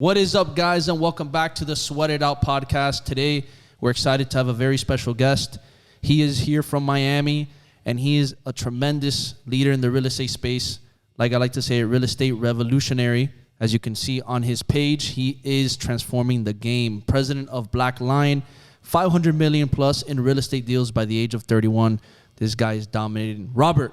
What is up, guys, and welcome back to the Sweat It Out podcast. Today, we're excited to have a very special guest. He is here from Miami, and he is a tremendous leader in the real estate space. Like I like to say, a real estate revolutionary. As you can see on his page, he is transforming the game. President of Black Lion, 500 million plus in real estate deals by the age of 31. This guy is dominating. Robert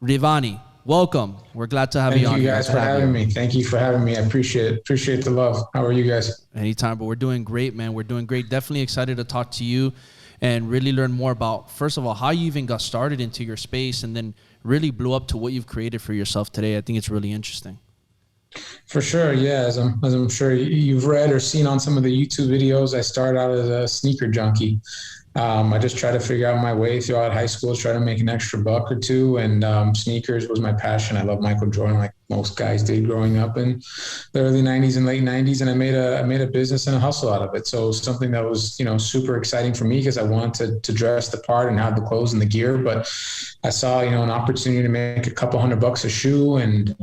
Rivani, welcome. We're glad to have you on. Thank you guys for having me. Thank you for having me. I appreciate the love. How are you guys? Anytime, but we're doing great, man. We're doing great. Definitely excited to talk to you and really learn more about, first of all, how you even got started into your space and then really blew up to what you've created for yourself today. I think it's really interesting. For sure, yeah. As I'm sure you've read or seen on some of the YouTube videos, I started out as a sneaker junkie. I just tried to figure out my way throughout high school, try to make an extra buck or two, and sneakers was my passion. I love Michael Jordan, like most guys did growing up in the early 90s and late 90s, and I made a business and a hustle out of it. So it was something that was, super exciting for me because I wanted to dress the part and have the clothes and the gear, but I saw, an opportunity to make a couple $100 a shoe, and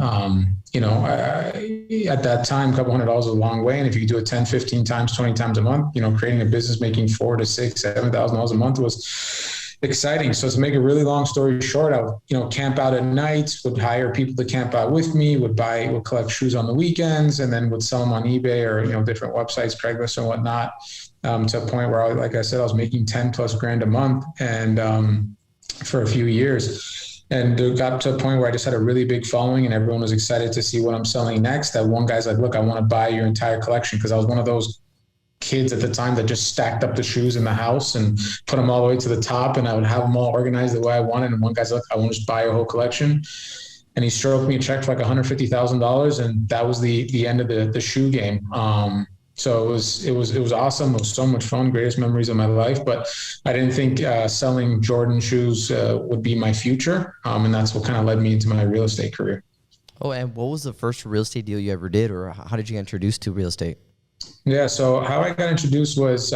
at that time, a couple $100 was a long way. And if you could do it 10, 15 times, 20 times a month, creating a business making $4,000 to $6,000, $7,000 a month was exciting. So to make a really long story short, I would, camp out at nights, would hire people to camp out with me, would collect shoes on the weekends, and then would sell them on eBay or, different websites, Craigslist and whatnot, to a point where, like I said, I was making 10 plus grand a month and for a few years. And it got to a point where I just had a really big following and everyone was excited to see what I'm selling next. That one guy's like, look, I want to buy your entire collection. Cause I was one of those kids at the time that just stacked up the shoes in the house and put them all the way to the top. And I would have them all organized the way I wanted. And one guy's like, I want to just buy your whole collection. And he stroked me a check for like $150,000. And that was the end of the shoe game. So it was awesome. It was so much fun, greatest memories of my life. But I didn't think selling Jordan shoes would be my future. And that's what kind of led me into my real estate career. Oh, and what was the first real estate deal you ever did, or how did you get introduced to real estate? Yeah. So how I got introduced was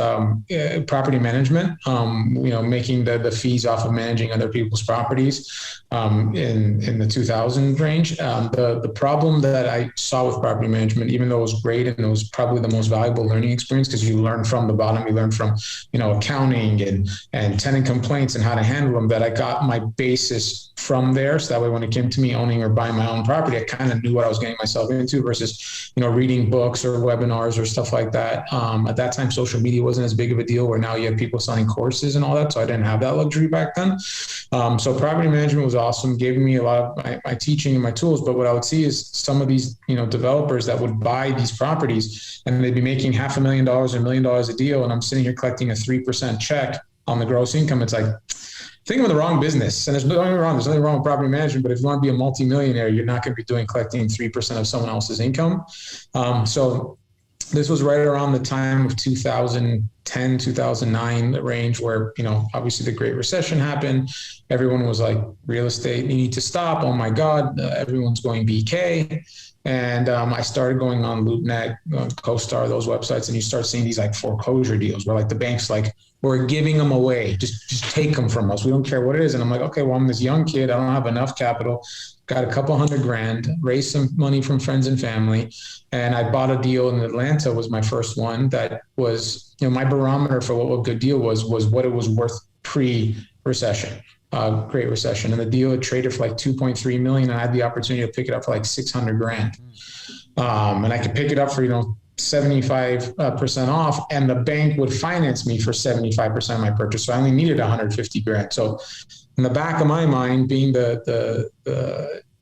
property management, making the fees off of managing other people's properties in the 2000 range. The problem that I saw with property management, even though it was great and it was probably the most valuable learning experience because you learn from the bottom, you learn from, accounting and tenant complaints and how to handle them, that I got my basis from there. So that way when it came to me owning or buying my own property, I kind of knew what I was getting myself into versus, reading books or webinars or stuff like that. At that time, social media wasn't as big of a deal where now you have people selling courses and all that. So I didn't have that luxury back then. So property management was awesome, gave me a lot of my teaching and my tools. But what I would see is some of these, developers that would buy these properties and they'd be making $500,000 or $1 million a deal. And I'm sitting here collecting a 3% check on the gross income. It's like, think of the wrong business. And there's nothing wrong with property management, but if you want to be a multimillionaire, you're not going to be collecting 3% of someone else's income. So this was right around the time of 2010, 2009 range where, obviously the Great Recession happened. Everyone was like, real estate, you need to stop. Oh my God, everyone's going BK. And I started going on LoopNet, CoStar, those websites, and you start seeing these like foreclosure deals where like the bank's like, we're giving them away. Just take them from us. We don't care what it is. And I'm like, okay, well, I'm this young kid. I don't have enough capital. Got a couple $100,000, raised some money from friends and family. And I bought a deal in Atlanta, was my first one. That was, my barometer for what a good deal was what it was worth pre-recession, Great Recession. And the deal had traded for like 2.3 million. And I had the opportunity to pick it up for like 600,000. And I could pick it up for, 75% off, and the bank would finance me for 75% of my purchase. So I only needed 150,000. So in the back of my mind, being the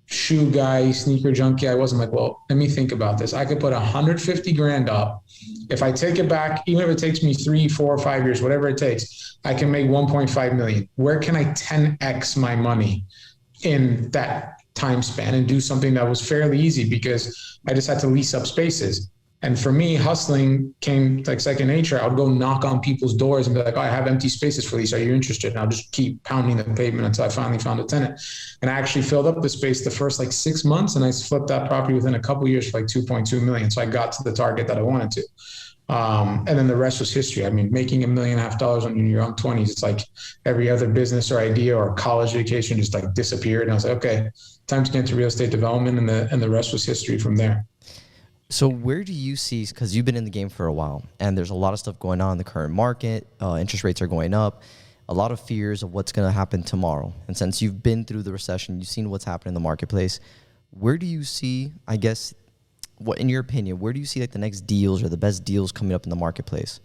shoe guy, sneaker junkie, I wasn't like, well, let me think about this. I could put 150,000 up. If I take it back, even if it takes me 3, 4, 5 years, whatever it takes, I can make 1.5 million. Where can I 10x my money in that time span and do something that was fairly easy because I just had to lease up spaces. And for me, hustling came like second nature. I would go knock on people's doors and be like, oh, I have empty spaces for these. Are you interested? And I'll just keep pounding the pavement until I finally found a tenant. And I actually filled up the space the first like 6 months, and I flipped that property within a couple of years for like 2.2 million. So I got to the target that I wanted to. And then the rest was history. I mean, making $1.5 million when you're in your own 20s, it's like every other business or idea or college education just like disappeared. And I was like, okay, time to get into real estate development, and the rest was history from there. So where do you see, because you've been in the game for a while, and there's a lot of stuff going on in the current market, interest rates are going up, a lot of fears of what's going to happen tomorrow. And since you've been through the recession, you've seen what's happened in the marketplace, where do you see, I guess, what in your opinion, where do you see like the next deals or the best deals coming up in the marketplace?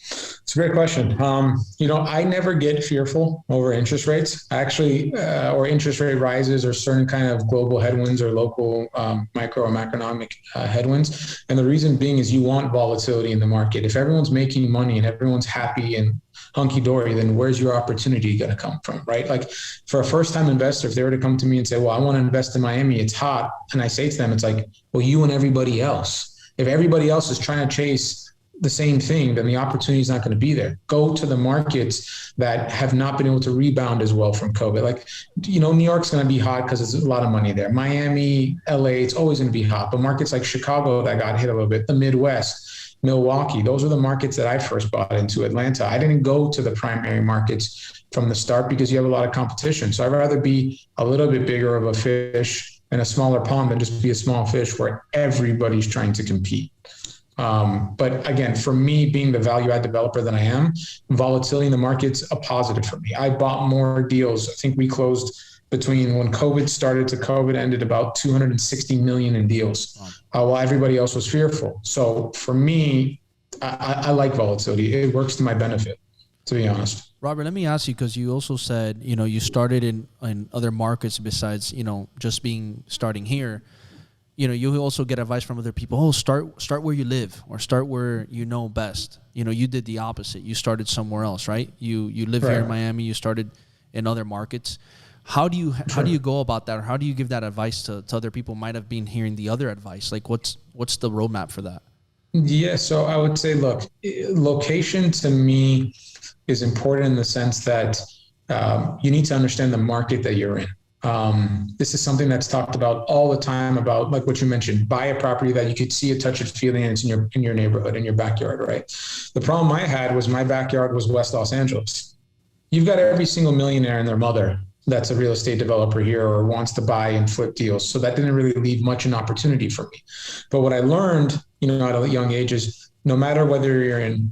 It's a great question. I never get fearful over interest rates, actually, or interest rate rises or certain kind of global headwinds or local micro or macroeconomic headwinds. And the reason being is you want volatility in the market. If everyone's making money and everyone's happy and hunky-dory, then where's your opportunity going to come from, right? Like for a first-time investor, if they were to come to me and say, well, I want to invest in Miami, it's hot. And I say to them, it's like, well, you and everybody else. If everybody else is trying to chase the same thing, then the opportunity is not going to be there. Go to the markets that have not been able to rebound as well from COVID. Like, New York's going to be hot because there's a lot of money there. Miami, LA, it's always going to be hot. But markets like Chicago that got hit a little bit, the Midwest, Milwaukee, those are the markets that I first bought into. Atlanta, I didn't go to the primary markets from the start because you have a lot of competition. So I'd rather be a little bit bigger of a fish in a smaller pond than just be a small fish where everybody's trying to compete. But again, for me, being the value add developer that I am, volatility in the market's a positive for me. I bought more deals. I think we closed between when COVID started to COVID ended about 260 million in deals, while everybody else was fearful. So for me, I like volatility. It works to my benefit, to be honest. Robert, let me ask you, because you also said, you started in other markets besides, just starting here. You also get advice from other people. Oh, start where you live, or start where you know best. You did the opposite. You started somewhere else, right? You live here in Miami. You started in other markets. How do you go about that, or how do you give that advice to other people who might have been hearing the other advice? Like, what's the roadmap for that? Yeah, so I would say, look, location to me is important in the sense that you need to understand the market that you're in. This is something that's talked about all the time about, like what you mentioned, buy a property that you could see it, touch it, feel it, and it's in your neighborhood, in your backyard, right? The problem I had was my backyard was West Los Angeles. You've got every single millionaire and their mother that's a real estate developer here or wants to buy and flip deals. So that didn't really leave much an opportunity for me. But what I learned, at a young age is no matter whether you're in,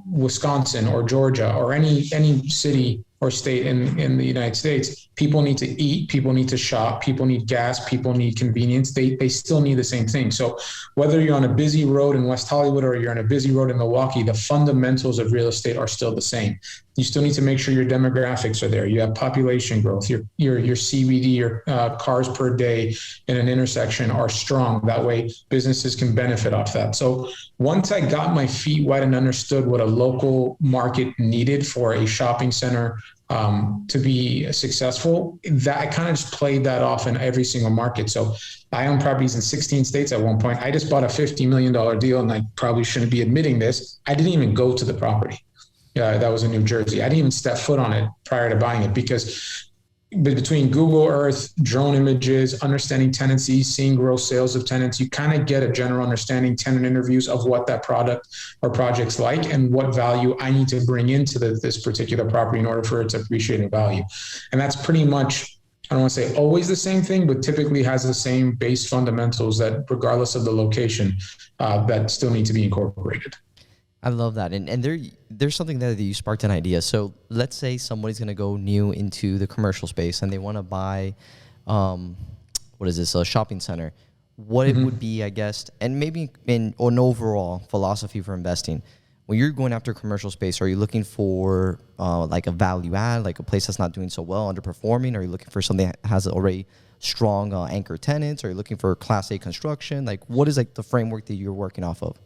Wisconsin or Georgia or any city or state in the United States, people need to eat, people need to shop, people need gas, people need convenience. They still need the same thing. So whether you're on a busy road in West Hollywood or you're on a busy road in Milwaukee, the fundamentals of real estate are still the same. You still need to make sure your demographics are there. You have population growth, your CBD, your cars per day in an intersection are strong. That way businesses can benefit off that. So once I got my feet wet and understood what a local market needed for a shopping center to be successful, that I kind of just played that off in every single market. So I own properties in 16 states at one point. I just bought a $50 million deal, and I probably shouldn't be admitting this. I didn't even go to the property. That was in New Jersey. I didn't even step foot on it prior to buying it because between Google Earth, drone images, understanding tenancies, seeing gross sales of tenants, you kind of get a general understanding, tenant interviews of what that product or project's like and what value I need to bring into this particular property in order for it to appreciate in value. And that's pretty much, I don't want to say always the same thing, but typically has the same base fundamentals that regardless of the location, that still need to be incorporated. I love that. And there's something there that you sparked an idea. So let's say somebody's going to go new into the commercial space and they want to buy, a shopping center. What it would be, I guess, and maybe an overall philosophy for investing. When you're going after commercial space, are you looking for like a value add, like a place that's not doing so well, underperforming? Are you looking for something that has already strong anchor tenants? Are you looking for Class A construction? Like, what is like the framework that you're working off of?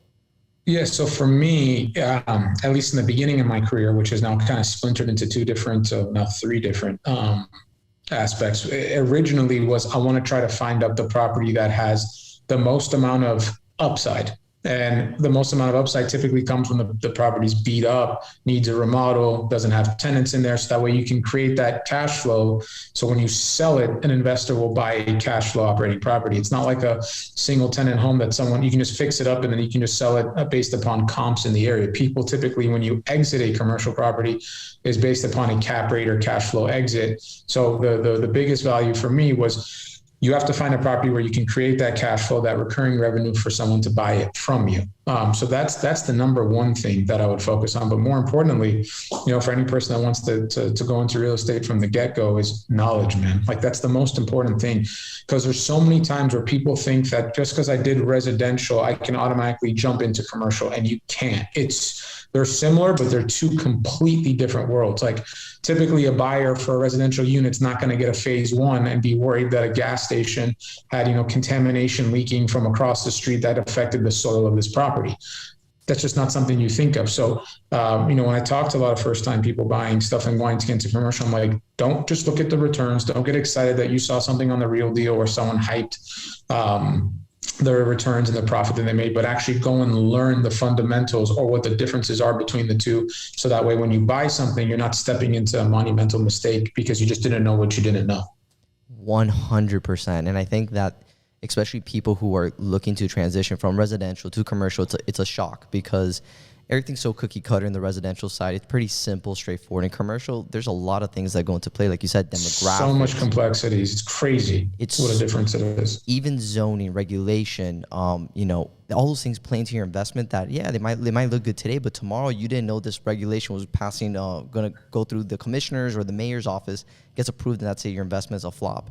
Yeah, so for me, at least in the beginning of my career, which is now kind of splintered into three different aspects. Originally was I want to try to find out the property that has the most amount of upside. And the most amount of upside typically comes when the property's beat up, needs a remodel, doesn't have tenants in there. So that way you can create that cash flow. So when you sell it, an investor will buy a cash flow operating property. It's not like a single tenant home that you can just fix it up and then you can just sell it based upon comps in the area. People typically, when you exit a commercial property, is based upon a cap rate or cash flow exit. So the biggest value for me was you have to find a property where you can create that cash flow, that recurring revenue for someone to buy it from you. So that's the number one thing that I would focus on. But more importantly, for any person that wants to go into real estate from the get-go is knowledge, man. Like that's the most important thing, because there's so many times where people think that just because I did residential, I can automatically jump into commercial, and you can't. They're similar, but they're two completely different worlds. Like typically a buyer for a residential unit's not going to get a phase one and be worried that a gas station had, contamination leaking from across the street that affected the soil of this property. That's just not something you think of. So, when I talk to a lot of first-time people buying stuff and wanting to get into commercial, I'm like, don't just look at the returns. Don't get excited that you saw something on the Real Deal or someone hyped their returns and the profit that they made, but actually go and learn the fundamentals or what the differences are between the two. So that way, when you buy something, you're not stepping into a monumental mistake because you just didn't know what you didn't know. 100%. And I think that especially people who are looking to transition from residential to commercial, it's a shock because everything's so cookie cutter in the residential side. It's pretty simple, straightforward. In commercial, there's a lot of things that go into play. Like you said, demographics. So much complexities. It's crazy. It's what a difference it is. Even zoning, regulation, all those things play into your investment that, they might look good today, but tomorrow you didn't know this regulation was passing, going to go through the commissioner's or the mayor's office, gets approved, and that's it, your investment's a flop.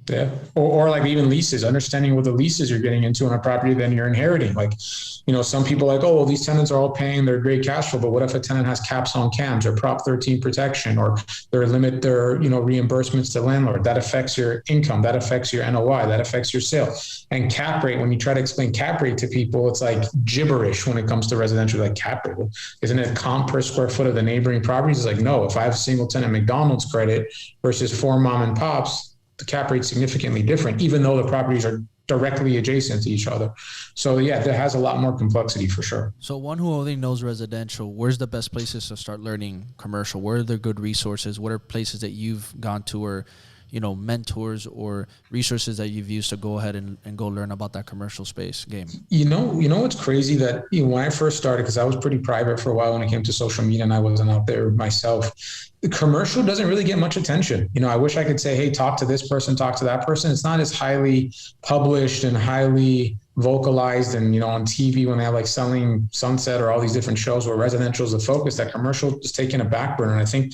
Yeah. Or like even leases, understanding what the leases you're getting into on a property then you're inheriting. Like, some people are like, oh, well, these tenants are all paying their great cash flow, but what if a tenant has caps on cams or Prop 13 protection, or they limit their, reimbursements to landlord? That affects your income. That affects your NOI. That affects your sale. And cap rate, when you try to explain cap rate to people, it's like gibberish when it comes to residential. Like, cap rate, isn't it comp per square foot of the neighboring properties? It's like, no, if I have single tenant McDonald's credit versus 4 mom and pops, the cap rate's significantly different, even though the properties are directly adjacent to each other. So there has a lot more complexity for sure. So one who only knows residential, where's the best places to start learning commercial? Where are the good resources? What are places that you've gone to, or mentors or resources that you've used to go ahead and go learn about that commercial space game? What's crazy that when I first started, because I was pretty private for a while when it came to social media and I wasn't out there myself, the commercial doesn't really get much attention. I wish I could say, hey, talk to this person, talk to that person. It's not as highly published and highly vocalized and, on TV when they have like Selling Sunset or all these different shows where residential is the focus, that commercial is taking a back burner. And I think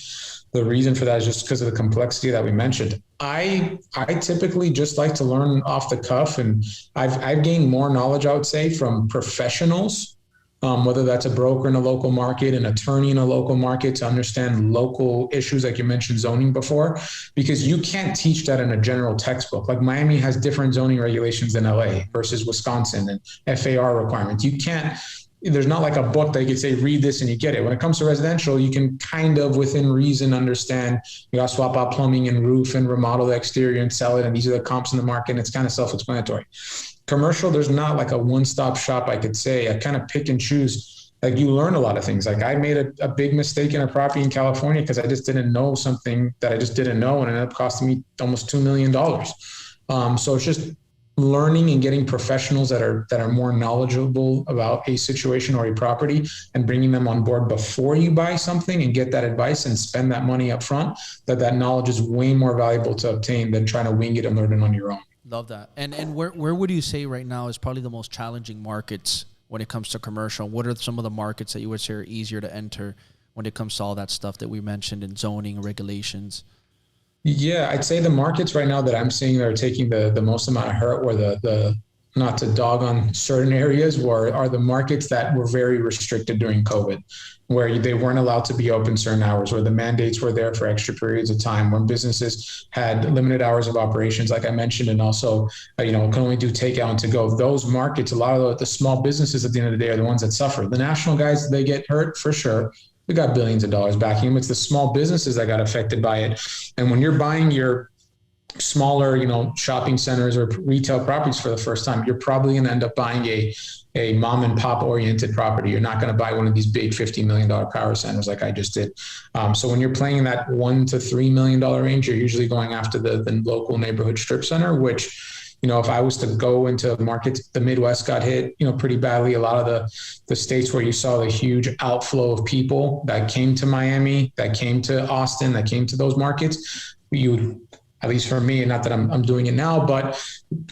the reason for that is just because of the complexity that we mentioned. I typically just like to learn off the cuff, and I've gained more knowledge, I would say, from professionals, whether that's a broker in a local market, an attorney in a local market, to understand local issues, like you mentioned zoning before, because you can't teach that in a general textbook. Like Miami has different zoning regulations than LA versus Wisconsin and FAR requirements. There's not like a book that you could say, read this and you get it. When it comes to residential, you can kind of within reason understand, you got to swap out plumbing and roof and remodel the exterior and sell it. And these are the comps in the market. And it's kind of self-explanatory. Commercial, there's not like a one-stop shop, I could say. I kind of pick and choose. Like you learn a lot of things. Like I made a big mistake in a property in California because I just didn't know something that I just didn't know, and it ended up costing me almost $2 million. So it's just learning and getting professionals that are more knowledgeable about a situation or a property and bringing them on board before you buy something and get that advice and spend that money up front. That knowledge is way more valuable to obtain than trying to wing it and learn it on your own. Love that. And where would you say right now is probably the most challenging markets when it comes to commercial? What are some of the markets that you would say are easier to enter when it comes to all that stuff that we mentioned in zoning, regulations? Yeah, I'd say the markets right now that I'm seeing that are taking the most amount of hurt, or the not to dog on certain areas, are the markets that were very restricted during COVID, where they weren't allowed to be open certain hours, where the mandates were there for extra periods of time, when businesses had limited hours of operations, like I mentioned, and also, can only do takeout and to go. Those markets, a lot of the small businesses at the end of the day are the ones that suffer. The national guys, they get hurt for sure. We got billions of dollars backing them. It's the small businesses that got affected by it. And when you're buying your smaller, shopping centers or retail properties for the first time, you're probably going to end up buying a mom and pop oriented property. You're not going to buy one of these big $50 million power centers like I just did. So when you're playing in that $1 to $3 million range, you're usually going after the local neighborhood strip center, which, if I was to go into markets, the Midwest got hit, pretty badly. A lot of the states where you saw the huge outflow of people that came to Miami, that came to Austin, that came to those markets, you would at least for me, not that I'm doing it now, but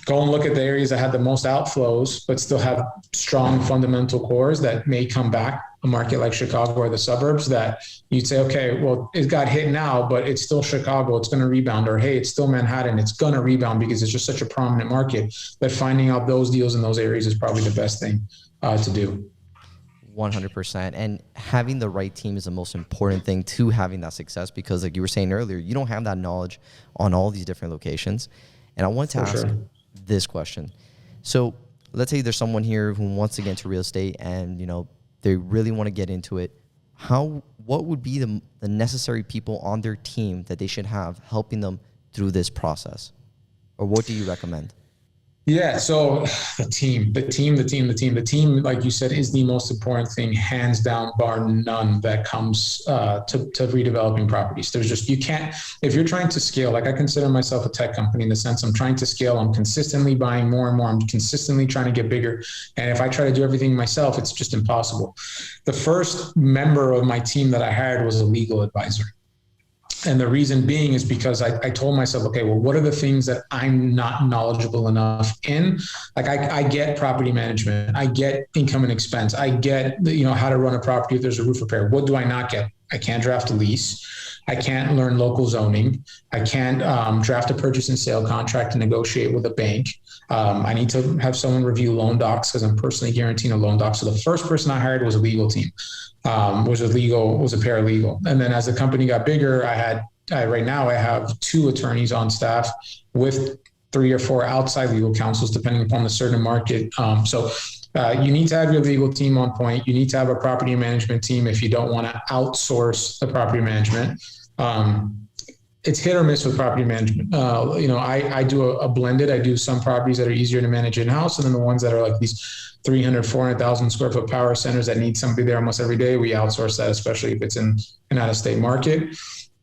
go and look at the areas that had the most outflows, but still have strong fundamental cores that may come back. A market like Chicago or the suburbs that you'd say, okay, well, it got hit now, but it's still Chicago. It's going to rebound. Or, hey, it's still Manhattan. It's going to rebound because it's just such a prominent market. But finding out those deals in those areas is probably the best thing to do. 100%. And having the right team is the most important thing to having that success, because like you were saying earlier, you don't have that knowledge on all these different locations. And I want to ask this question. So let's say there's someone here who wants to get into real estate and, you know, they really want to get into it. What would be the necessary people on their team that they should have helping them through this process? Or what do you recommend? Yeah. So the team, like you said, is the most important thing, hands down, bar none, that comes to redeveloping properties. There's just, you can't, if you're trying to scale, like I consider myself a tech company in the sense I'm trying to scale. I'm consistently buying more and more. I'm consistently trying to get bigger. And if I try to do everything myself, it's just impossible. The first member of my team that I hired was a legal advisor. And the reason being is because I told myself, okay, well, what are the things that I'm not knowledgeable enough in? Like I get property management, I get income and expense, I get, how to run a property if there's a roof repair. What do I not get? I can't draft a lease. I can't learn local zoning. I can't draft a purchase and sale contract and negotiate with a bank. I need to have someone review loan docs because I'm personally guaranteeing a loan doc. So the first person I hired was a legal team, was a paralegal. And then as the company got bigger, right now I have 2 attorneys on staff with 3 or 4 outside legal counsels, depending upon the certain market. So you need to have your legal team on point. You need to have a property management team if you don't want to outsource the property management. It's hit or miss with property management. I do a blended. I do some properties that are easier to manage in-house, and then the ones that are like these 300, 400,000 square foot power centers that need somebody there almost every day, we outsource that, especially if it's in an out-of-state market.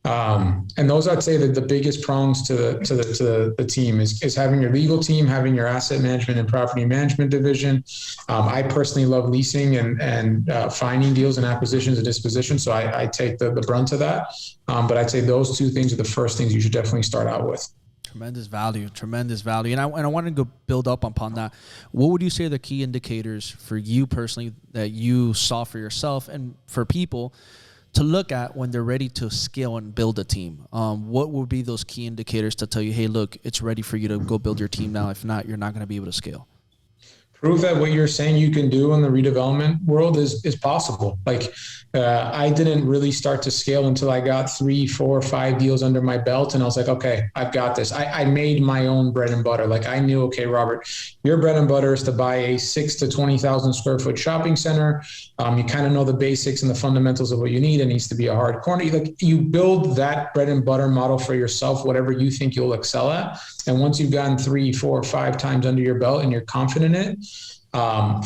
And those, I'd say that the biggest prongs to the team is having your legal team, having your asset management and property management division. I personally love leasing and finding deals and acquisitions and dispositions. So I take the brunt of that. But I'd say those 2 things are the first things you should definitely start out with. Tremendous value. And I want to go build up upon that. What would you say are the key indicators for you personally that you saw for yourself and for people to look at when they're ready to scale and build a team? What would be those key indicators to tell you, hey, look, it's ready for you to go build your team now. If not, you're not going to be able to scale. Prove that what you're saying you can do in the redevelopment world is possible. Like I didn't really start to scale until I got 3, 4, 5 deals under my belt. And I was like, okay, I've got this. I made my own bread and butter. Like I knew, okay, Robert, your bread and butter is to buy a 6,000 to 20,000 square foot shopping center. You kind of know the basics and the fundamentals of what you need. It needs to be a hard corner. You build that bread and butter model for yourself, whatever you think you'll excel at. And once you've gotten 3, 4, 5 times under your belt and you're confident in it,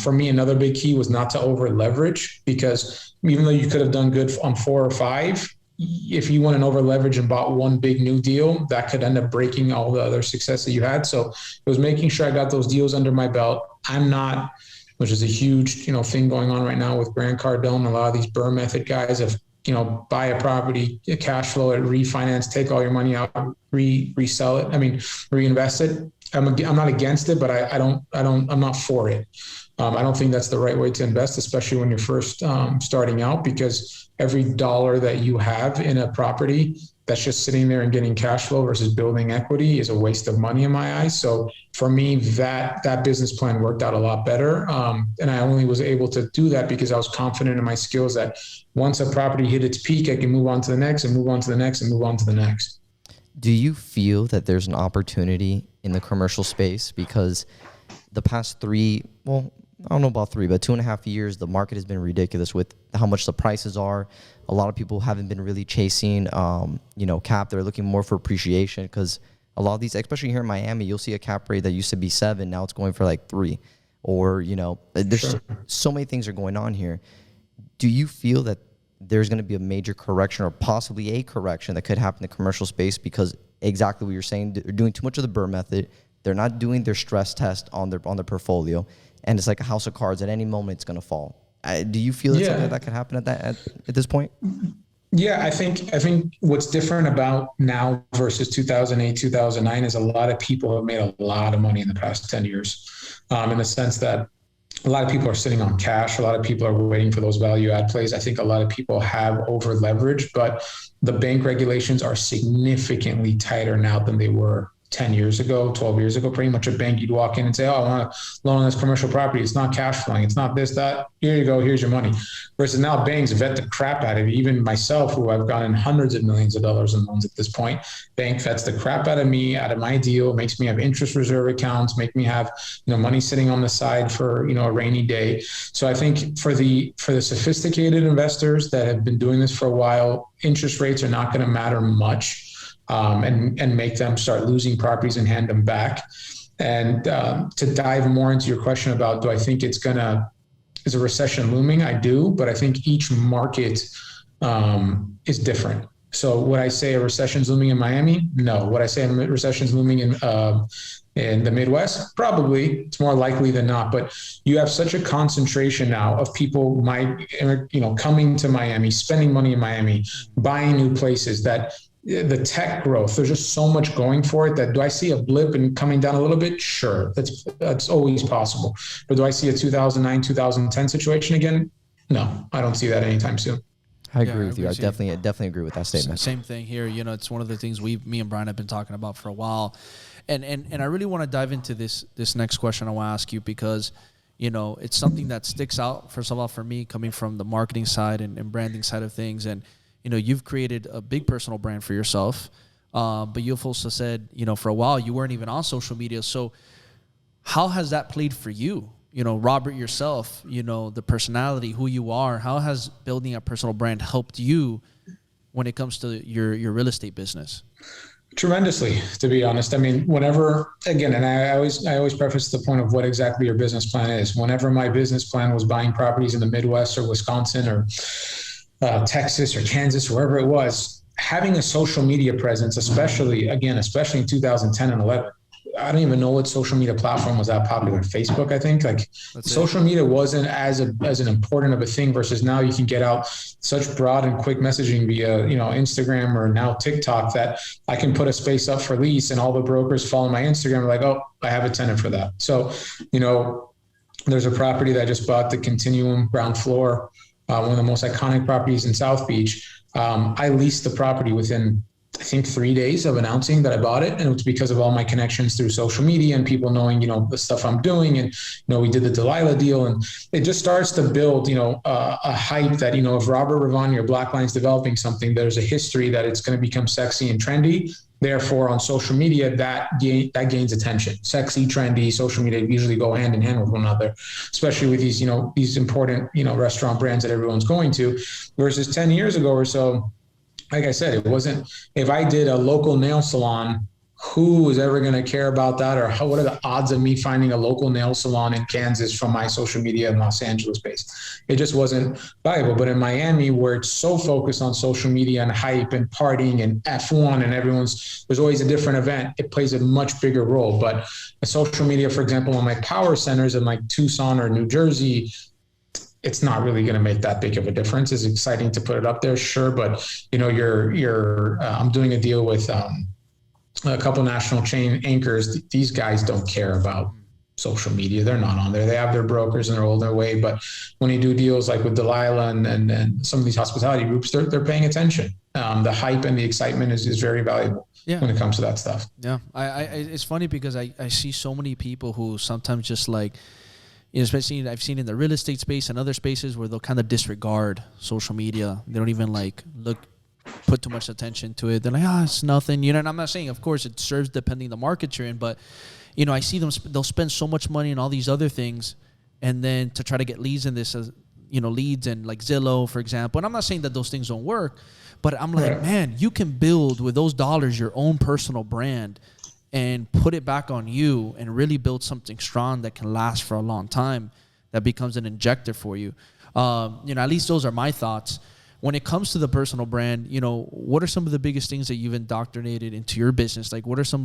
for me, another big key was not to over leverage, because even though you could have done good on 4 or 5, if you went and over leverage and bought one big new deal, that could end up breaking all the other success that you had. So it was making sure I got those deals under my belt. I'm not, which is a huge, thing going on right now with Grant Cardone. A lot of these Burr method guys have, buy a property, cash flow it, refinance, take all your money out, resell it. Reinvest it. I'm not against it, but I'm not for it. I don't think that's the right way to invest, especially when you're first starting out, because every dollar that you have in a property that's just sitting there and getting cash flow versus building equity is a waste of money in my eyes. So for me, that business plan worked out a lot better. And I only was able to do that because I was confident in my skills that once a property hit its peak, I can move on to the next and move on to the next and move on to the next. Do you feel that there's an opportunity in the commercial space? Because the past 3, well, I don't know about 3, but 2.5 years, the market has been ridiculous with how much the prices are. A lot of people haven't been really chasing, cap. They're looking more for appreciation, because a lot of these, especially here in Miami, you'll see a cap rate that used to be 7, now it's going for like 3. Or, there's so many things are going on here. Do you feel that there's going to be a major correction or possibly a correction that could happen in the commercial space, because exactly what you're saying, they're doing too much of the Burr method. They're not doing their stress test on their portfolio, and it's like a house of cards. At any moment, it's going to fall. Do you feel that something like that could happen at this point? Yeah, I think what's different about now versus 2008, 2009 is a lot of people have made a lot of money in the past 10 years, in the sense that a lot of people are sitting on cash. A lot of people are waiting for those value add plays. I think a lot of people have over leveraged, but the bank regulations are significantly tighter now than they were 10 years ago, 12 years ago. Pretty much a bank, you'd walk in and say, oh, I want to loan on this commercial property. It's not cash flowing. It's not this, that. Here you go. Here's your money. Versus now banks vet the crap out of it. Even myself, who I've gotten hundreds of millions of dollars in loans at this point, bank vets the crap out of me, out of my deal, makes me have interest reserve accounts, make me have, money sitting on the side for, a rainy day. So I think for the sophisticated investors that have been doing this for a while, interest rates are not going to matter much. And make them start losing properties and hand them back. And to dive more into your question about, do I think is a recession looming? I do, but I think each market is different. So would I say a recession's looming in Miami? No. Would I say a recession's looming in the Midwest? Probably. It's more likely than not. But you have such a concentration now of people coming to Miami, spending money in Miami, buying new places, that the tech growth, there's just so much going for it that, do I see a blip and coming down a little bit? Sure, that's always possible. But do I see a 2009, 2010 situation again? No, I don't see that anytime soon. I agree with you. I definitely agree with that statement. Same thing here. It's one of the things me and Bryan have been talking about for a while. And I really want to dive into this next question I want to ask you, because it's something that sticks out, first of all, for me, coming from the marketing side and branding side of things. And you've created a big personal brand for yourself, but you've also said, for a while you weren't even on social media. So how has that played for you? Robert yourself, the personality, who you are, how has building a personal brand helped you when it comes to your real estate business? Tremendously, to be honest. I mean, whenever, again, and I always preface the point of what exactly your business plan is. Whenever my business plan was buying properties in the Midwest or Wisconsin or Texas or Kansas, wherever it was, having a social media presence, especially in 2010 and 11, I don't even know what social media platform was that popular. Facebook, I think. Social media wasn't as an important of a thing, versus now you can get out such broad and quick messaging via, Instagram or now TikTok, that I can put a space up for lease and all the brokers follow my Instagram are like, oh, I have a tenant for that. So, there's a property that I just bought, the Continuum ground floor, one of the most iconic properties in South Beach. I leased the property within, I think, 3 days of announcing that I bought it. And it was because of all my connections through social media and people knowing, the stuff I'm doing. And, we did the Delilah deal, and it just starts to build, a hype that, if Robert Rivani or Blackline's developing something, there's a history that it's going to become sexy and trendy. Therefore, on social media, that gains attention. Sexy, trendy, social media usually go hand in hand with one another, especially with these, these important, restaurant brands that everyone's going to. Versus 10 years ago or so, like I said, it wasn't, if I did a local nail salon, who was ever going to care about that? Or what are the odds of me finding a local nail salon in Kansas from my social media in Los Angeles base? It just wasn't viable. But in Miami, where it's so focused on social media and hype and partying and F1 and there's always a different event, it plays a much bigger role. But social media, for example, on my power centers in like Tucson or New Jersey, it's not really going to make that big of a difference. It's exciting to put it up there, sure. But, I'm doing a deal with a couple national chain anchors. These guys don't care about social media. They're not on there. They have their brokers and they're all their way. But when you do deals like with Delilah and some of these hospitality groups, they're paying attention. The hype and the excitement is very valuable when it comes to that stuff. Yeah. It's funny because I see so many people who sometimes just especially I've seen in the real estate space and other spaces where they'll kind of disregard social media. They don't even put too much attention to it. They're like, it's nothing, and I'm not saying, of course, it serves depending the market you're in, but, I see them, they'll spend so much money on all these other things, and then to try to get leads in this, leads and like Zillow, for example. And I'm not saying that those things don't work, but I'm like, man, you can build with those dollars your own personal brand and put it back on you and really build something strong that can last for a long time, that becomes an injector for you. At least those are my thoughts. When it comes to the personal brand, what are some of the biggest things that you've indoctrinated into your business? Like, what are some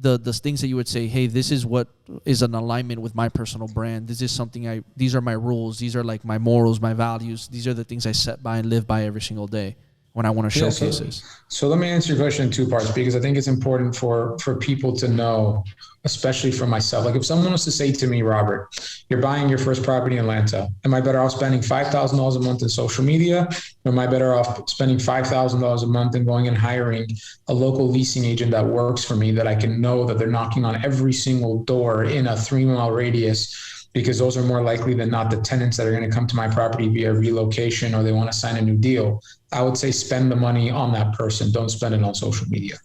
the things that you would say, hey, this is what is an alignment with my personal brand. This is something these are my rules. These are like my morals, my values. These are the things I set by and live by every single day when I want to showcase this. So let me answer your question in two parts, because I think it's important for people to know, especially for myself. Like if someone was to say to me, Robert, you're buying your first property in Atlanta. Am I better off spending $5,000 a month in social media? Or am I better off spending $5,000 a month and going and hiring a local leasing agent that works for me, that I can know that they're knocking on every single door in a 3-mile radius? Because those are more likely than not the tenants that are going to come to my property via relocation, or they want to sign a new deal. I would say spend the money on that person. Don't spend it on social media.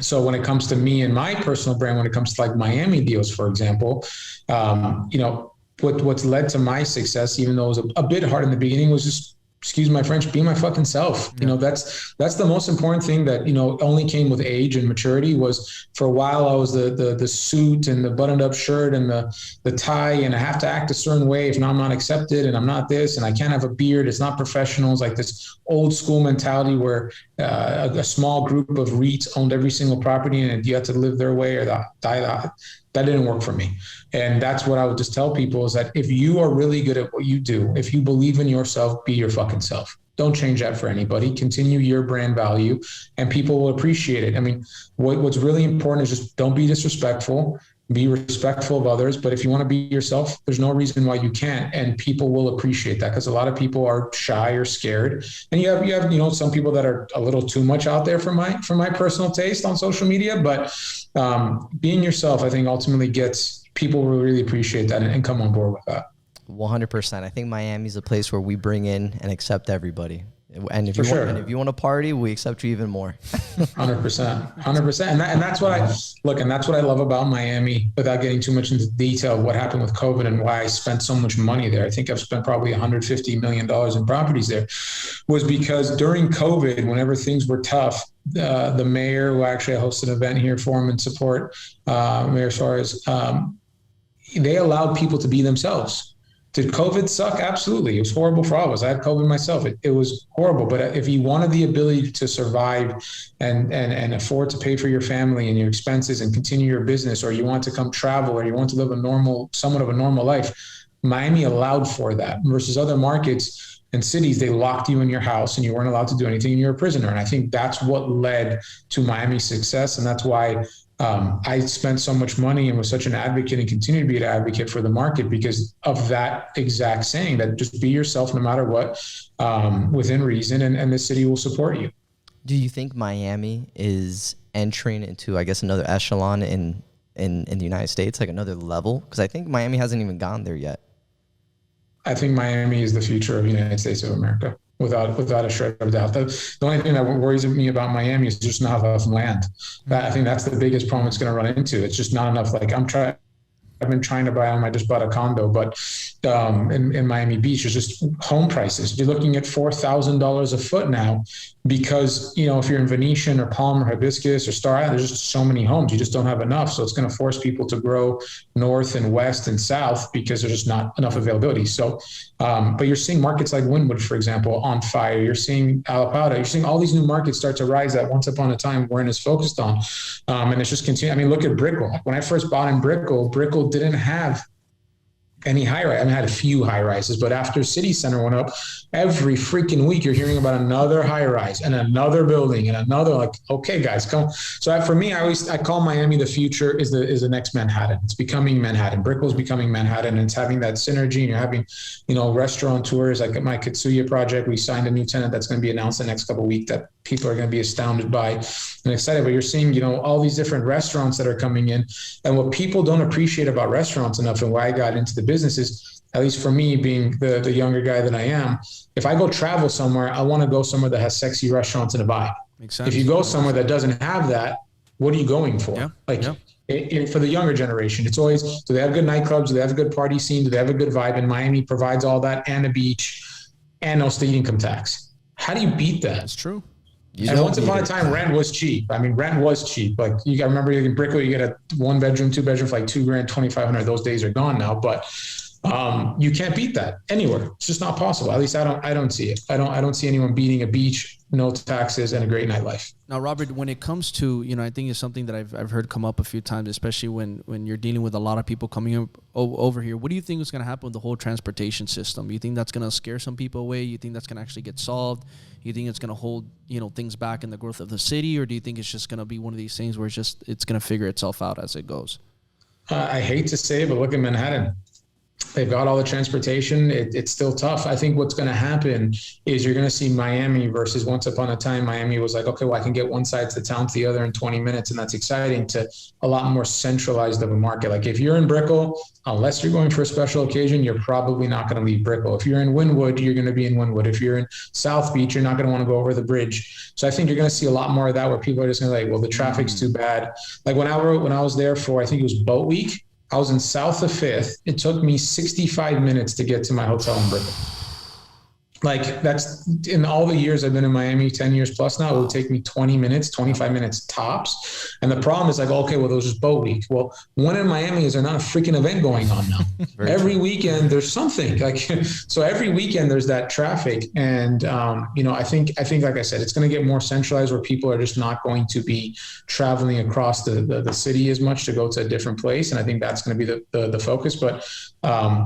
So when it comes to me and my personal brand, when it comes to like Miami deals, for example, what's led to my success, even though it was a bit hard in the beginning, was just, excuse my French, be my fucking self. Yeah. That's the most important thing that, only came with age and maturity. Was for a while I was the suit and the buttoned up shirt and the tie, and I have to act a certain way. If not, I'm not accepted, and I'm not this, and I can't have a beard. It's not professional. It's like this old school mentality where a small group of REITs owned every single property, and you had to live their way or die. That didn't work for me. And that's what I would just tell people, is that if you are really good at what you do, if you believe in yourself, be your fucking self. Don't change that for anybody. Continue your brand value, and people will appreciate it. I mean, what's really important is just don't be disrespectful. Be respectful of others. But if you want to be yourself, there's no reason why you can't. And people will appreciate that, because a lot of people are shy or scared. And you have some people that are a little too much out there for my personal taste on social media. But being yourself, I think, ultimately people will really appreciate that and come on board with that. 100%. I think Miami's a place where we bring in and accept everybody. And if you want to party, we accept you even more. 100%. And that's what I love about Miami, without getting too much into detail of what happened with COVID and why I spent so much money there. I think I've spent probably $150 million in properties there, was because during COVID, whenever things were tough, the mayor, who actually I hosted an event here for him and support, Mayor Suarez, they allowed people to be themselves. Did COVID suck? Absolutely. It was horrible for all of us. I had COVID myself. It was horrible. But if you wanted the ability to survive and afford to pay for your family and your expenses and continue your business, or you want to come travel, or you want to live somewhat of a normal life, Miami allowed for that, versus other markets and cities, they locked you in your house and you weren't allowed to do anything, and you're a prisoner. And I think that's what led to Miami's success. And that's why I spent so much money and was such an advocate and continue to be an advocate for the market, because of that exact saying, that just be yourself no matter what, within reason, and the city will support you. Do you think Miami is entering into, I guess, another echelon in the United States, like another level? Because I think Miami hasn't even gone there yet. I think Miami is the future of the United States of America. Without a shred of doubt. The only thing that worries me about Miami is just not enough land. I think that's the biggest problem it's going to run into. It's just not enough. Like I've been trying to buy I just bought a condo, but in Miami Beach, it's just home prices. You're looking at $4,000 a foot now, because, if you're in Venetian or Palm or Hibiscus or Star Island, there's just so many homes. You just don't have enough. So it's going to force people to grow north and west and south, because there's just not enough availability. So, but you're seeing markets like Wynwood, for example, on fire. You're seeing Alapata. You're seeing all these new markets start to rise that once upon a time weren't as focused on. And it's just continuing. I mean, look at Brickell. When I first bought in Brickell didn't have any high rise. I mean, I had a few high rises, but after City Center went up, every freaking week you're hearing about another high rise and another building and another. Like, okay, guys, come. So for me, I call Miami the future is the next Manhattan. It's becoming Manhattan. Brickell's becoming Manhattan, and it's having that synergy. And you're having, restaurateurs like at my Kitsuya project. We signed a new tenant that's going to be announced the next couple of weeks that people are going to be astounded by and excited. But you're seeing, all these different restaurants that are coming in. And what people don't appreciate about restaurants enough, and why I got into the business, is, at least for me, being the younger guy that I am, if I go travel somewhere, I want to go somewhere that has sexy restaurants and a vibe. Makes sense. If you go somewhere that doesn't have that, what are you going for? For the younger generation, it's always, do they have good nightclubs? Do they have a good party scene? Do they have a good vibe? And Miami provides all that, and a beach, and no state income tax. How do you beat that? That's true. And once upon a time, rent was cheap. I mean, rent was cheap. Like, you got to remember, in Brickell, you get a 1-bedroom, 2-bedroom for like $2,000, $2,500. Those days are gone now. But you can't beat that anywhere. It's just not possible. At least I don't see it. I don't see anyone beating a beach no taxes, and a great nightlife. Now, Robert, when it comes to, I think it's something that I've heard come up a few times, especially when you're dealing with a lot of people coming over here. What do you think is going to happen with the whole transportation system? You think that's going to scare some people away? You think that's going to actually get solved? You think it's going to hold, things back in the growth of the city? Or do you think it's just going to be one of these things where it's going to figure itself out as it goes? I hate to say it, but look at Manhattan. They've got all the transportation. It's still tough. I think what's going to happen is you're going to see Miami versus once upon a time, Miami was like, okay, well, I can get one side to the town to the other in 20 minutes. And that's exciting, to a lot more centralized of a market. Like if you're in Brickell, unless you're going for a special occasion, you're probably not going to leave Brickell. If you're in Wynwood, you're going to be in Wynwood. If you're in South Beach, you're not going to want to go over the bridge. So I think you're going to see a lot more of that, where people are just going to like, well, the traffic's too bad. Like when I was there for, I think it was Boat Week, I was in south of Fifth. It took me 65 minutes to get to my hotel in Brickell. Like that's in all the years I've been in Miami, 10 years plus now, it would take me 20 minutes, 25 minutes tops. And the problem is like, okay, well, those is Boat Week. Well, one in Miami is there not a freaking event going on now? Every weekend there's something like, so every weekend there's that traffic. And, I think, like I said, it's going to get more centralized, where people are just not going to be traveling across the city as much to go to a different place. And I think that's going to be the focus. But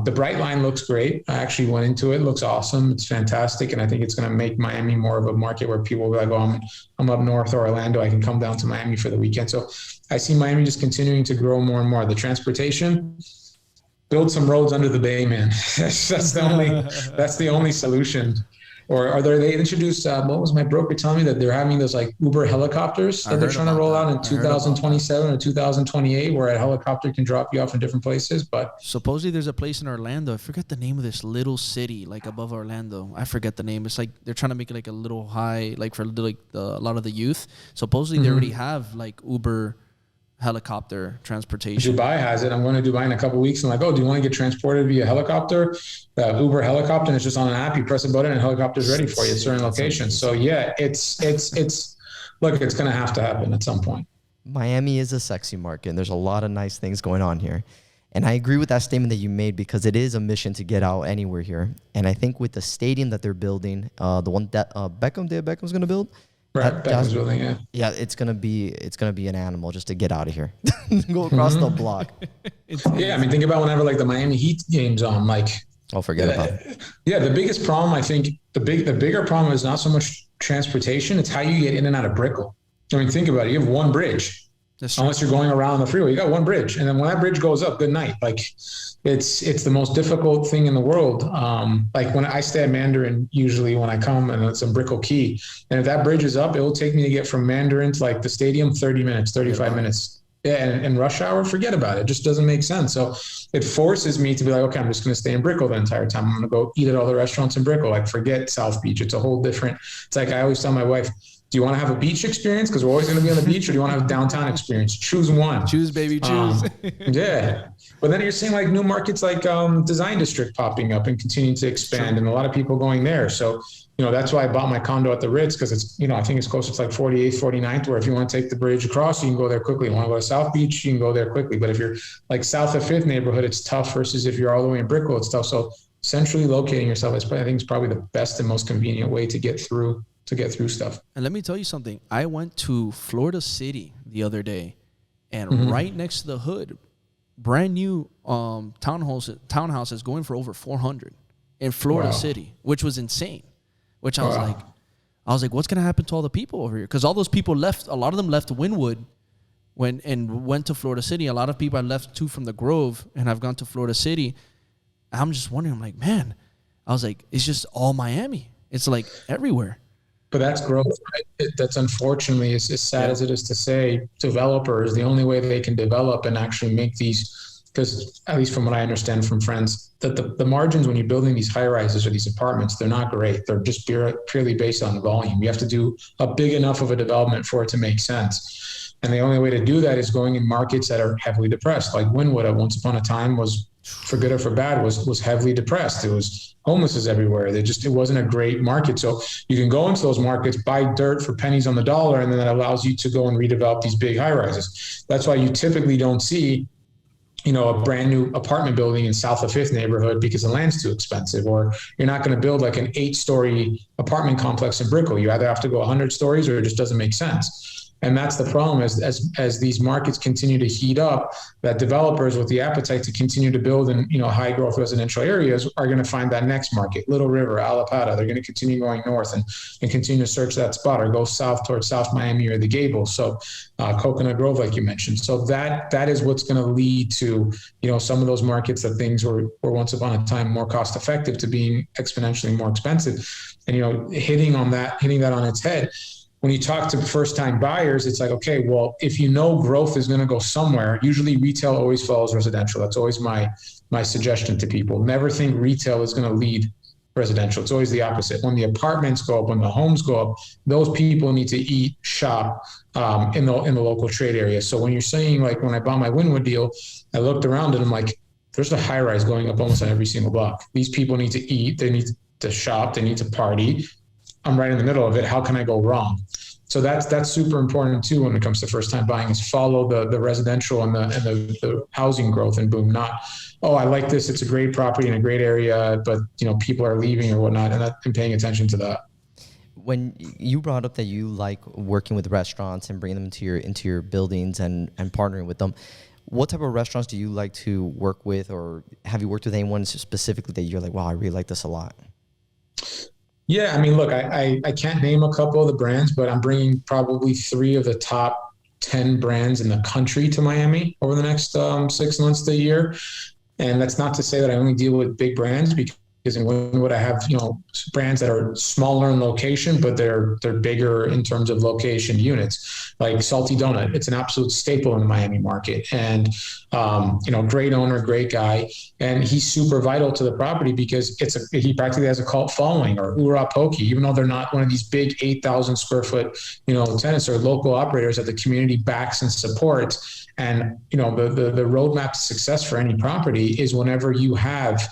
the Bright Line looks great. I actually went into it. Looks awesome. It's fantastic. And I think it's going to make Miami more of a market where people will be like, oh, I'm up north or Orlando. I can come down to Miami for the weekend. So I see Miami just continuing to grow more and more. The transportation, build some roads under the bay, man. that's the only solution. Or they introduced, what was my broker telling me, that they're having those like Uber helicopters that they're trying to roll out in 2027 or 2028, where a helicopter can drop you off in different places. But supposedly there's a place in Orlando. I forget the name of this little city, like above Orlando. I forget the name. It's like they're trying to make it like a little high, like for like a lot of the youth. Supposedly they already have like Uber helicopter transportation. Dubai has it. I'm going to Dubai in a couple of weeks. I'm like, oh, do you want to get transported via helicopter? Uber helicopter, and it's just on an app. You press a button and a helicopter's ready for you at certain locations. So yeah, it's look, it's going to happen at some point. Miami is a sexy market, and there's a lot of nice things going on here. And I agree with that statement that you made, because it is a mission to get out anywhere here. And I think with the stadium that they're building, the one that Beckham's going to build, right, Beckham's building, yeah. Yeah, it's gonna be an animal just to get out of here, go across the block. Yeah, I mean, think about whenever like the Miami Heat game's on, like. Oh, forget about it. Yeah, the biggest problem, I think, the bigger problem is not so much transportation; it's how you get in and out of Brickell. I mean, think about it. You have one bridge. Unless you're going around the freeway, you got one bridge, and then when that bridge goes up, good night. Like, it's the most difficult thing in the world. Like when I stay at Mandarin, usually when I come, and it's in Brickell Key, and if that bridge is up, it will take me to get from Mandarin to like the stadium 30 minutes, 35 minutes. Yeah, and rush hour, forget about it. It just doesn't make sense. So it forces me to be like, okay, I'm just going to stay in Brickell the entire time. I'm going to go eat at all the restaurants in Brickell. Like, forget South Beach. It's a whole different. It's like I always tell my wife, do you want to have a beach experience? Because we're always going to be on the beach, or do you want to have a downtown experience? Choose one. Choose, baby, choose. Yeah. But then you're seeing like new markets like Design District popping up and continuing to expand, and a lot of people going there. So, that's why I bought my condo at the Ritz, because it's, I think it's closer to like 48th, 49th, where if you want to take the bridge across, you can go there quickly. You want to go to South Beach, you can go there quickly. But if you're like south of Fifth neighborhood, it's tough, versus if you're all the way in Brickell, it's tough. So centrally locating yourself is, I think, is probably the best and most convenient way to get through stuff. And let me tell you something. I went to Florida City the other day, and right next to the hood, brand new townhouse is going for over 400 in Florida City, which was insane. Which I was like, what's gonna happen to all the people over here? Because all those people left. A lot of them left Wynwood and went to Florida City. A lot of people I left too from the Grove and have gone to Florida City. I'm just wondering. I'm like, man. I was like, it's just all Miami. It's like everywhere. But that's growth, right? That's unfortunately, as sad as it is to say, developers, the only way they can develop and actually make these, because at least from what I understand from friends, that the margins when you're building these high rises or these apartments, they're not great. They're just purely based on volume. You have to do a big enough of a development for it to make sense. And the only way to do that is going in markets that are heavily depressed. Like Wynwood at once upon a time was, for good or for bad, was heavily depressed. It was homelessness everywhere. It wasn't a great market. So you can go into those markets, buy dirt for pennies on the dollar, and then that allows you to go and redevelop these big high rises. That's why you typically don't see a brand new apartment building in South of Fifth neighborhood because the land's too expensive, or you're not going to build like an 8-story apartment complex in Brickell. You either have to go 100 stories or it just doesn't make sense. And that's the problem as these markets continue to heat up, that developers with the appetite to continue to build in, high growth residential areas are going to find that next market, Little River, Alapata. They're going to continue going north and continue to search that spot, or go south towards South Miami or the Gables. So Coconut Grove, like you mentioned. So that is what's going to lead to, some of those markets that things were once upon a time more cost effective to being exponentially more expensive. And, hitting that on its head. When you talk to first-time buyers, it's like, okay, well, if growth is going to go somewhere, usually retail always follows residential. That's always my suggestion to people. Never think retail is going to lead residential. It's always the opposite. When the apartments go up, when the homes go up, those people need to eat, shop in the local trade area. So when you're saying, like, when I bought my Wynwood deal, I looked around and I'm like, there's a high-rise going up almost on every single block. These people need to eat. They need to shop. They need to party. I'm right in the middle of it. How can I go wrong? So that's super important too when it comes to first time buying, is follow the residential and the housing growth and boom, not, oh, I like this, it's a great property in a great area, but people are leaving or whatnot, and paying attention to that. When you brought up that you like working with restaurants and bringing them into your buildings and partnering with them, what type of restaurants do you like to work with, or have you worked with anyone specifically that you're like, wow, I really like this a lot? Yeah, I mean, look, I can't name a couple of the brands, but I'm bringing probably 3 of the top 10 brands in the country to Miami over the next 6 months to a year. And that's not to say that I only deal with big brands, because in Wynwood I have, brands that are smaller in location, but they're bigger in terms of location units. Like Salty Donut, it's an absolute staple in the Miami market, and great owner, great guy, and he's super vital to the property because he practically has a cult following. Or Ura Poke, even though they're not one of these big 8,000 square foot tenants or local operators that the community backs and supports. And the roadmap to success for any property is whenever you have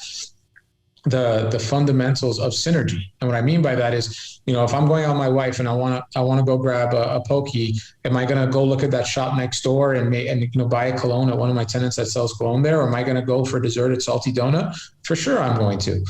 the fundamentals of synergy. And what I mean by that is, if I'm going out with my wife and I want to go grab a poke, am I going to go look at that shop next door and buy a cologne at one of my tenants that sells cologne there? Or am I going to go for dessert at Salty Donut? For sure, I'm going to.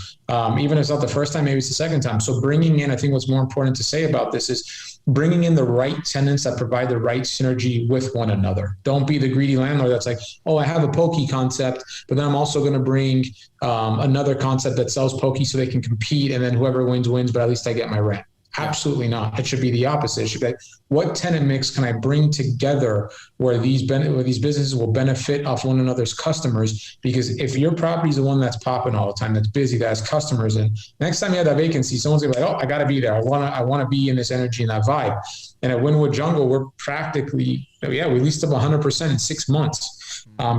Even if it's not the first time, maybe it's the second time. So bringing in, I think what's more important to say about this is bringing in the right tenants that provide the right synergy with one another. Don't be the greedy landlord that's like, oh, I have a poke concept, but then I'm also going to bring another concept that sells poke so they can compete, and then whoever wins, but at least I get my rent. Absolutely not. It should be the opposite. It should be like, what tenant mix can I bring together where these businesses will benefit off one another's customers? Because if your property is the one that's popping all the time, that's busy, that has customers, and next time you have that vacancy, someone's gonna be like, oh, I got to be there. I want to be in this energy and that vibe. And at Wynwood Jungle, we're practically, we leased up 100% in 6 months.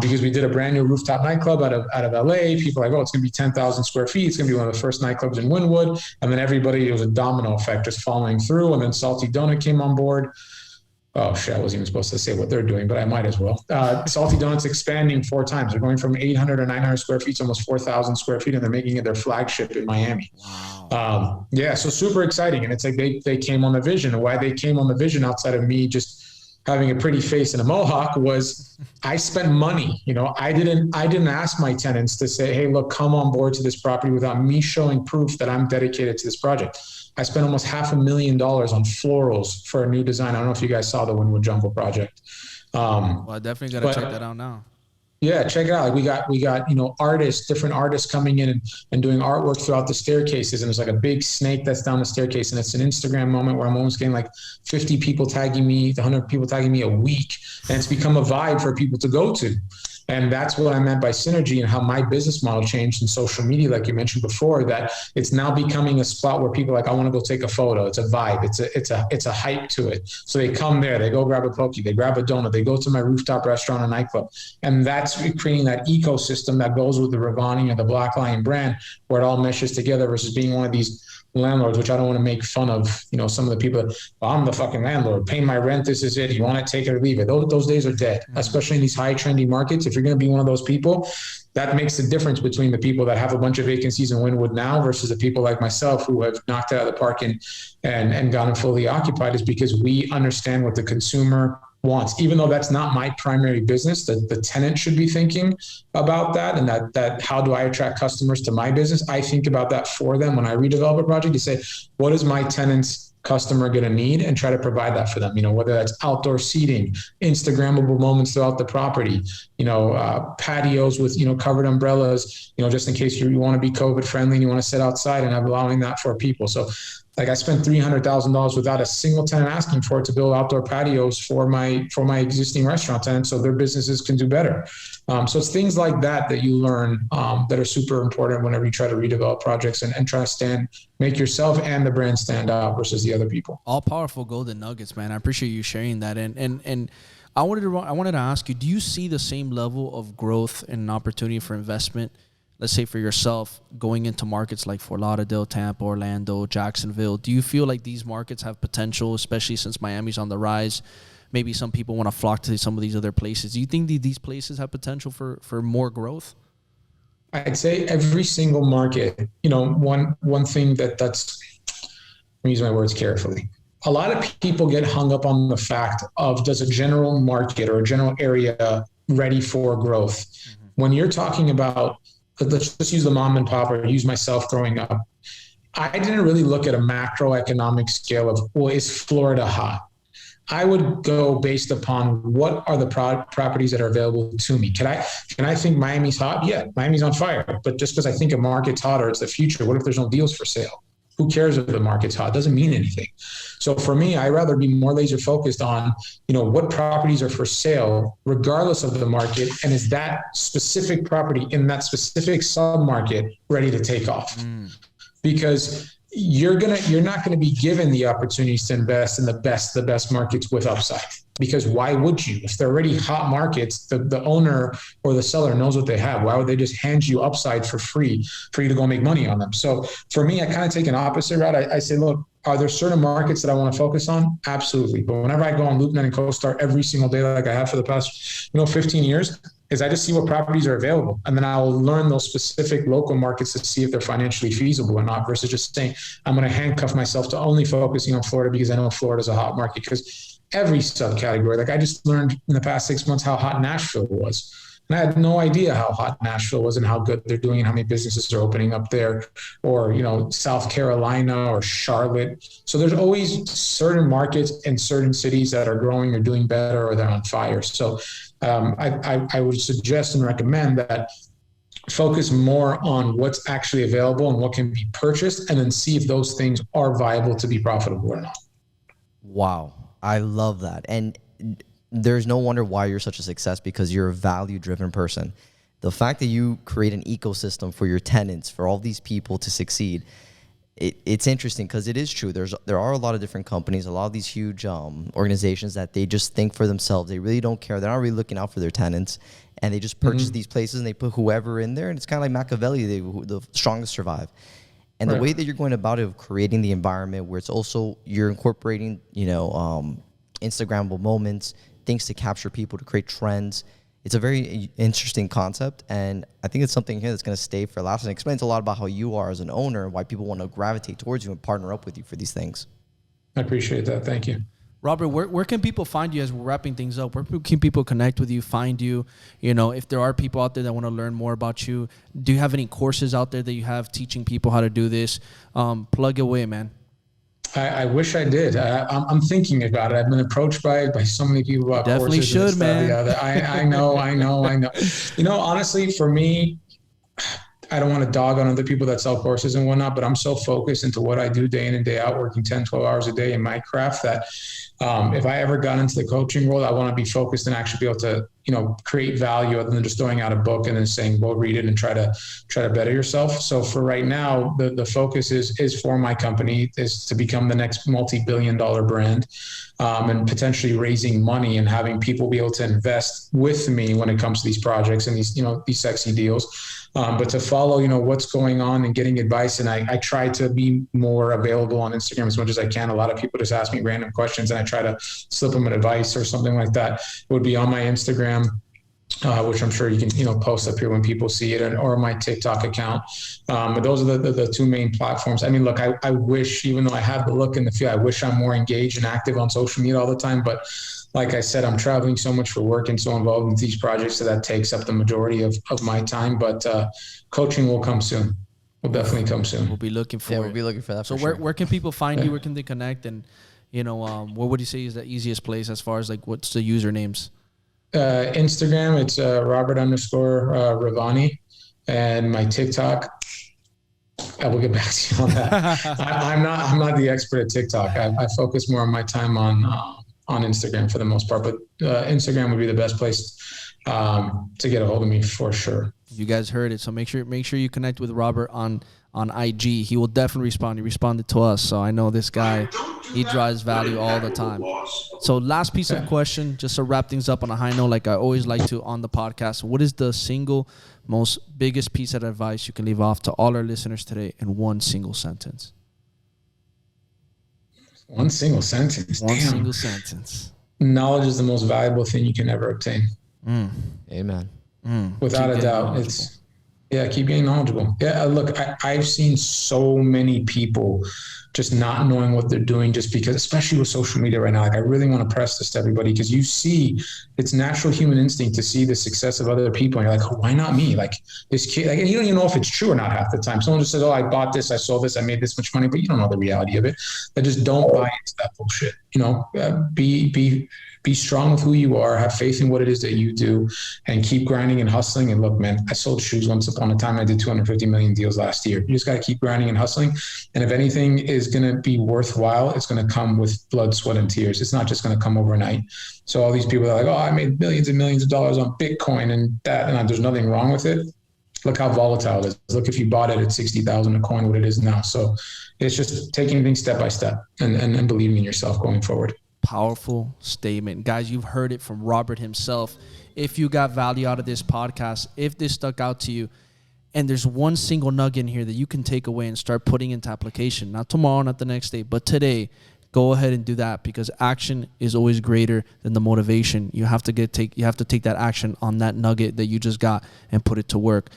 Because we did a brand new rooftop nightclub out of LA. People are like, oh, it's going to be 10,000 square feet. It's going to be one of the first nightclubs in Wynwood. And then it was a domino effect just following through. And then Salty Donut came on board. Oh shit, I wasn't even supposed to say what they're doing, but I might as well. Salty Donut's expanding 4 times. They're going from 800 or 900 square feet to almost 4,000 square feet, and they're making it their flagship in Miami. Wow. So super exciting. And it's like they came on the vision. And why they came on the vision outside of me just having a pretty face and a mohawk was I spent money. I didn't ask my tenants to say, hey, look, come on board to this property without me showing proof that I'm dedicated to this project. I spent almost $500,000 on florals for a new design. I don't know if you guys saw the Wynwood Jungle project. Well, I definitely got to check that out now. Yeah, check it out. Like we got different artists coming in and doing artwork throughout the staircases. And there's like a big snake that's down the staircase. And it's an Instagram moment where I'm almost getting like 50 people tagging me, 100 people tagging me a week. And it's become a vibe for people to go to. And that's what I meant by synergy, and how my business model changed in social media, like you mentioned before, that it's now becoming a spot where people are like, I want to go take a photo. It's a vibe. It's a hype to it. So they come there, they go grab a poke, they grab a donut, they go to my rooftop restaurant or nightclub. And that's creating that ecosystem that goes with the Rivani or the Black Lion brand, where it all meshes together versus being one of these landlords, which I don't want to make fun of, some of the people that, well, I'm the fucking landlord, pay my rent, this is it, you want to take it or leave it. Those days are dead, especially in these high trendy markets. If you're going to be one of those people, that makes the difference between the people that have a bunch of vacancies in Wynwood now versus the people like myself who have knocked it out of the park and gotten fully occupied, is because we understand what the consumer wants, even though that's not my primary business. The tenant should be thinking about that, and that how do I attract customers to my business? I think about that for them. When I redevelop a project, you say, what is my tenant's customer going to need, and try to provide that for them, whether that's outdoor seating, Instagrammable moments throughout the property, patios with, covered umbrellas, just in case you want to be COVID friendly and you want to sit outside, and I'm allowing that for people. So like I spent $300,000 without a single tenant asking for it to build outdoor patios for my existing restaurant tenants, so their businesses can do better. So it's things like that you learn that are super important whenever you try to redevelop projects and try to make yourself and the brand stand out versus the other people. All powerful golden nuggets, man. I appreciate you sharing that. And I wanted to ask you, do you see the same level of growth and opportunity for investment, let's say for yourself, going into markets like Fort Lauderdale, Tampa, Orlando, Jacksonville? Do you feel like these markets have potential, especially since Miami's on the rise? Maybe some people want to flock to some of these other places. Do you think these places have potential for more growth? I'd say every single market, one thing that's, let me use my words carefully. A lot of people get hung up on the fact of, does a general market or a general area ready for growth? Mm-hmm. When you're talking about, let's just use the mom and pop, or use myself growing up, I didn't really look at a macroeconomic scale of, well, is Florida hot? I would go based upon what are the properties that are available to me. Can I think Miami's hot? Yeah, Miami's on fire. But just because I think a market's hot or it's the future, what if there's no deals for sale? Who cares if the market's hot? It doesn't mean anything. So for me, I'd rather be more laser focused on, what properties are for sale, regardless of the market, and is that specific property in that specific sub-market ready to take off? Because you're not going to be given the opportunities to invest in the best markets with upside. Because why would you? If they're already hot markets, the owner or the seller knows what they have. Why would they just hand you upside for free for you to go make money on them? So for me, I kind of take an opposite route. I say, look, are there certain markets that I want to focus on? Absolutely. But whenever I go on LoopNet and CoStar every single day, like I have for the past 15 years, is I just see what properties are available. And then I'll learn those specific local markets to see if they're financially feasible or not, versus just saying, I'm going to handcuff myself to only focusing on Florida because I know Florida's a hot market. Because every subcategory, like I just learned in the past 6 months how hot Nashville was. And I had no idea how hot Nashville was and how good they're doing and how many businesses are opening up there, or, South Carolina or Charlotte. So there's always certain markets and certain cities that are growing or doing better, or they're on fire. So I would suggest and recommend that focus more on what's actually available and what can be purchased, and then see if those things are viable to be profitable or not. Wow. I love that. And there's no wonder why you're such a success, because you're a value-driven person. The fact that you create an ecosystem for your tenants, for all these people to succeed, it's interesting, because it is true. There are a lot of different companies, a lot of these huge organizations that they just think for themselves. They really don't care. They're not really looking out for their tenants, and they just purchase these places and they put whoever in there, and it's kind of like Machiavelli, the strongest survive. And the way that you're going about it, of creating the environment where it's also, you're incorporating, Instagrammable moments, things to capture people, to create trends. It's a very interesting concept, and I think it's something here that's going to stay for last. And it explains a lot about how you are as an owner, and why people want to gravitate towards you and partner up with you for these things. I appreciate that. Thank you. Robert, where can people find you as we're wrapping things up? Where can people connect with you, find you? If there are people out there that want to learn more about you, do you have any courses out there that you have teaching people how to do this? Plug away, man. I wish I did. I'm thinking about it. I've been approached by so many people about definitely courses. Should, man. I know. Honestly, for me, I don't want to dog on other people that sell courses and whatnot, but I'm so focused into what I do day in and day out, working 10, 12 hours a day in my craft, that if I ever got into the coaching world, I want to be focused and actually be able to, create value, other than just throwing out a book and then saying, well, read it and try to better yourself. So for right now, the focus is for my company is to become the next multi-billion-dollar brand, and potentially raising money and having people be able to invest with me when it comes to these projects and these sexy deals. But to follow, what's going on and getting advice. And I try to be more available on Instagram as much as I can. A lot of people just ask me random questions and I try to slip them an advice or something like that. It would be on my Instagram. which I'm sure you can, post up here when people see it, or my TikTok account. But those are the two main platforms. I mean, look, I wish, even though I have the look and the feel, I wish I'm more engaged and active on social media all the time. But like I said, I'm traveling so much for work and so involved with these projects, so that takes up the majority of my time. But coaching will come soon. Will definitely come soon. We'll be looking for Yeah, it. we'll be looking for that. So where can people find you? Where can they connect? And what would you say is the easiest place as far as like what's the usernames? Instagram, it's Robert_Rivani, and my TikTok. I will get back to you on that. I'm not the expert at TikTok. I focus more on my time on Instagram for the most part, but Instagram would be the best place to get a hold of me for sure. You guys heard it, so make sure you connect with Robert on IG. He will definitely respond. He responded to us, so I know this guy. He drives value all the time. So last piece of question, just to wrap things up on a high note, like I always like to on the podcast. What is the single most biggest piece of advice you can leave off to all our listeners today in one single sentence? One single sentence. One single sentence. Knowledge is the most valuable thing you can ever obtain. Amen. Without a doubt. Keep getting knowledgeable. Yeah, look, I've seen so many people just not knowing what they're doing just because, especially with social media right now. Like, I really want to press this to everybody, because you see, it's natural human instinct to see the success of other people, and you're like, oh, why not me? Like, this kid, like, and you don't even know if it's true or not half the time. Someone just says, oh, I bought this, I sold this, I made this much money, but you don't know the reality of it. But just don't buy into that bullshit. Be strong with who you are, have faith in what it is that you do, and keep grinding and hustling. And look, man, I sold shoes once upon a time. I did 250 million deals last year. You just got to keep grinding and hustling. And if anything is going to be worthwhile, it's going to come with blood, sweat, and tears. It's not just going to come overnight. So all these people are like, oh, I made millions and millions of dollars on Bitcoin and that, and there's nothing wrong with it. Look how volatile it is. Look, if you bought it at 60,000 a coin, what it is now. So it's just taking things step by step and believing in yourself going forward. Powerful statement. Guys, you've heard it from Robert himself. If you got value out of this podcast, if this stuck out to you, and there's one single nugget in here that you can take away and start putting into application, not tomorrow, not the next day, but today, go ahead and do that, because action is always greater than the motivation. You have to take that action on that nugget that you just got and put it to work.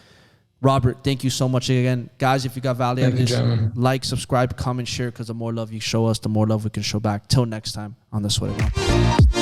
Robert, thank you so much again. Guys, if you got value out of this, like, subscribe, comment, share, because the more love you show us, the more love we can show back. Till next time on the Sweat It Out.